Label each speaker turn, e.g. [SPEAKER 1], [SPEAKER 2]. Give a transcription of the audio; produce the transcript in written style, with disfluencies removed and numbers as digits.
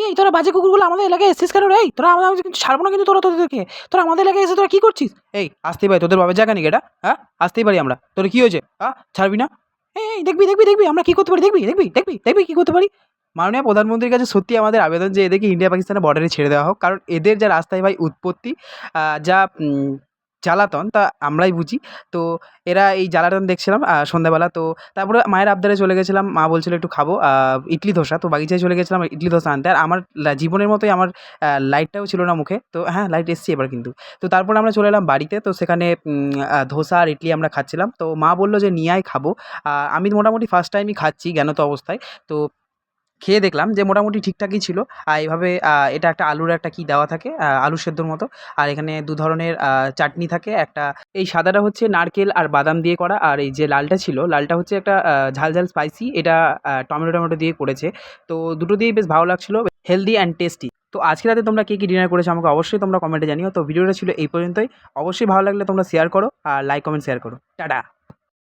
[SPEAKER 1] এই তোরা বাজে কুকুরগুলো আমাদের এলাকায় এসেছিস কেন রে? তোরা আমাদের কিন্তু ছাড়বো না কিন্তু তোদেরকে। তোরা আমাদের এলাকায় এসে তোরা কি করছিস? এই আসতেই পারি, তোদের বাবার জায়গা নাকি এটা? হ্যাঁ, আসতেই পারি আমরা। তোর কি হয়েছে? ছাড়বি না? এই দেখবি আমরা কি করতে পারি, দেখবি কি করতে পারি। মাননীয় প্রধানমন্ত্রীর কাছে সত্যি আমাদের আবেদন যে এদেরকে ইন্ডিয়া পাকিস্তানের বর্ডারে ছেড়ে দেওয়া হোক, কারণ এদের যা রাস্তায় ভাই উৎপত্তি, যা জ্বালাতন তা আমরাই বুঝি। তো এরা এই জ্বালাতন দেখছিলাম সন্ধ্যাবেলা। তো তারপরে মায়ের আবদারে চলে গেছিলাম। মা বলছিল একটু খাবো ইডলি ধোসা। তো বাগিচায় চলে গেছিলাম ইডলি ধোসা আনতে। আর আমার জীবনের মতোই আমার লাইটটাও ছিল না মুখে। তো হ্যাঁ, লাইট এসছে এবার কিন্তু। তো তারপর আমরা চলে এলাম বাড়িতে। তো সেখানে ধোসা আর ইডলি আমরা খাচ্ছিলাম। তো মা বলল যে, "নিয়ে আয় খাবো।" আমি মোটামুটি ফার্স্ট টাইমই খাচ্ছি জ্ঞানত অবস্থায়। তো খেয়ে দেখলাম যে মোটামুটি ঠিকঠাকই ছিল। এভাবে এটা একটা আলুর একটা কি দেওয়া থাকে, আলু সেদ্ধর মতো। আর এখানে ২ ধরনের চাটনি থাকে। একটা এই সাদাটা হচ্ছে নারকেল আর বাদাম দিয়ে করা। আর এই যে লালটা ছিল, লালটা হচ্ছে একটা ঝাল স্পাইসি। এটা টমেটো দিয়ে করেছে। তো দুটো দিয়েই বেশ ভালো লাগছিল। Healthy and tasty. তো আজকে রাতে তোমরা কে ডিনার করেছো আমাকে অবশ্যই তোমরা কমেন্টে জানিও। তো ভিডিওটা ছিল এই পর্যন্তই। অবশ্যই ভালো লাগলে তোমরা শেয়ার করো আর লাইক, কমেন্ট, শেয়ার করো। টাটা।